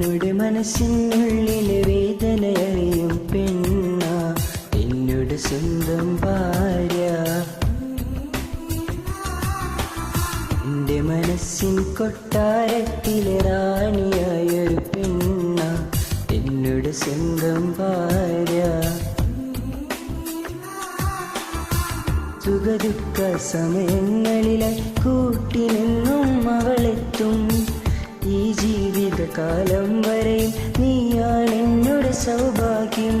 എന്നോട് മനസ്സിനുള്ളിലെ വേദനയറിയും പെണ്ണ എന്നോട് സ്വന്തം ഭാര്യ. എന്റെ മനസ്സിൻ കൊട്ടാരത്തിലെ റാണിയായൊരു പെണ്ണ എന്നോട് സ്വന്തം ഭാര്യ. സുഖദുഃഖ സമയങ്ങളിലെ കൂട്ടിനെന്നും അവളെത്തും. ഈ ജീവിതകാലം വരെയും നീയാണ് എന്നോട് സൗഭാഗ്യം.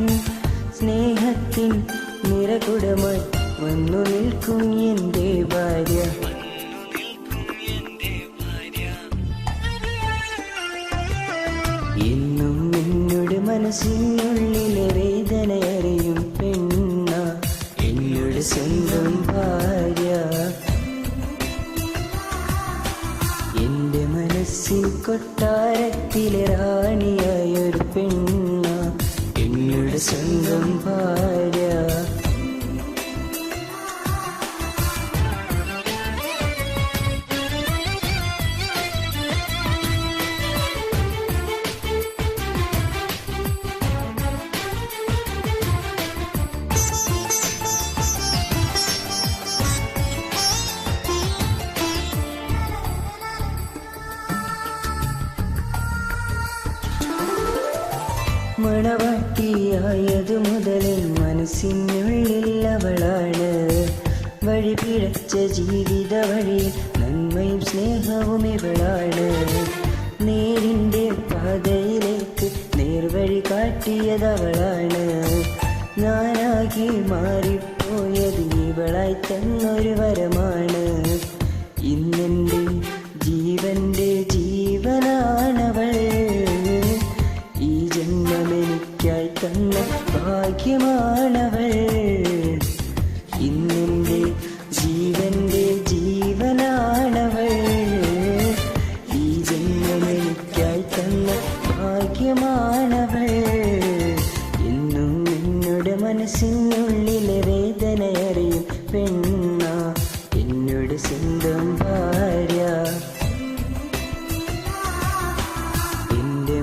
സ്നേഹത്തിൻ നിറകുടമായി വന്നു നിൽക്കും എൻ്റെ ഭാര്യ. എന്നും എന്നോട് മനസ്സിനുള്ളിലെ വേദനയറിയും പെണ്ണ എന്നോട് സ്വന്തം ഭാര്യ. എന്റെ മനസ്സിൻ കൊട്ടാരത്തിലെ റാണിയായൊരു പെണ്ണ എന്നോട് സ്വന്തം ഭാര്യ. മണവാട്ടിയായതു മുതലേ മനസ്സിനുള്ളിൽ അവളാണ്. വഴി പിഴച്ച ജീവിത വഴിയിൽ നന്മയും സ്നേഹവും ഇവളാണ്. നേരിൻ്റെ പാതയിലേക്ക് നേർവഴി കാട്ടിയതവളാണ്. ഞാനാകെ മാറിപ്പോയത് ഇവളായി തന്നൊരു വരമാണ്. ഇന്നെൻ്റെ ജീവന്റെ ജീവനാണവൾ. ഈ ജന്മമെനിക്കായി തന്ന ഭാഗ്യമാണവൾ. ഇന്നെൻ്റെ ജീവന്റെ ജീവനാണവൾ. ഈ ജന്മമെനിക്കായി തന്ന ഭാഗ്യമാണവൾ. എന്നും എന്നോട് മനസ്സിനുള്ളിലെ വേദനയറിയും പെണ്ണ എന്നോട് സ്വന്തം ഭാര്യ.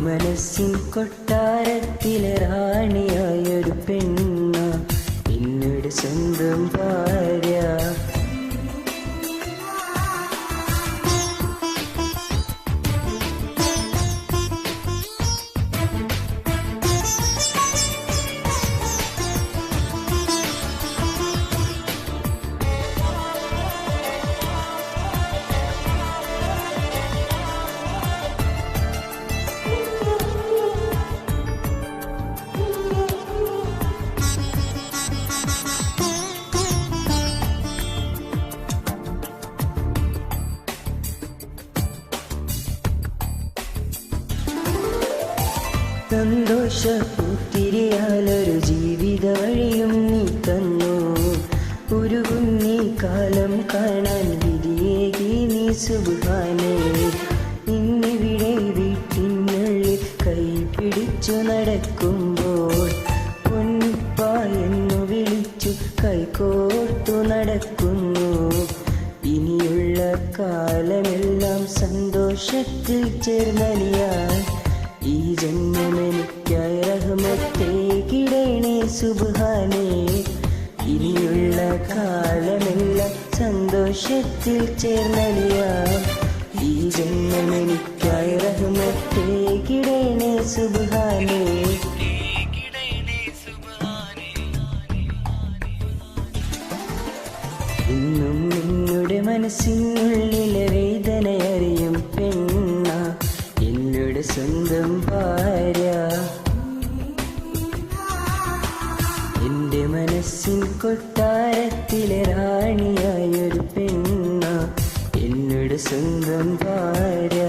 മനസ്സിൻ കൊട്ടാരത്തിലെ റാണിയായൊരു പെണ്ണ എന്നോട് സ്വന്തം ഭാര്യ. സന്തോഷ പൂത്തിരിയാലൊരു ജീവിത വഴിയും നീ തന്നു. ഒരു കുഞ്ഞി കാലം കാണാൻ വിധിയേകി നീ സുബ്ഹാനേ. ഇന്നിവിടെ വീട്ടിനുള്ളിൽ കൈ പിടിച്ചു നടക്കുമ്പോൾ പൊന്നുപ്പ എന്നു വിളിച്ചു കൈകോർത്തു നടക്കുന്നു. ഇനിയുള്ള കാലമെല്ലാം സന്തോഷത്തിൽ ചേർന്നലിയാൻ ഈ ജന്മമെനിക്കായി റഹ്മത്തേകിടണേ സുബ്ഹാനേ. ഇനിയുള്ള കാലമെല്ലാം സന്തോഷത്തിൽ ചേർന്നലിയാം. ഈ ജന്മമെനിക്കായി റഹ്മത്തേകിടണേ സുബ്ഹാനേ. ഇന്നും നിന്നുടെ മനസ്സിനുള്ളിലെ വേദനയറിയും പെണ്ണ എന്നോട് സ്വന്തം ഭാര്യ. എന്റെ മനസ്സിൻ കൊട്ടാരത്തിലെ റാണിയായൊരു പെണ്ണ എന്നോട് സ്വന്തം ഭാര്യ.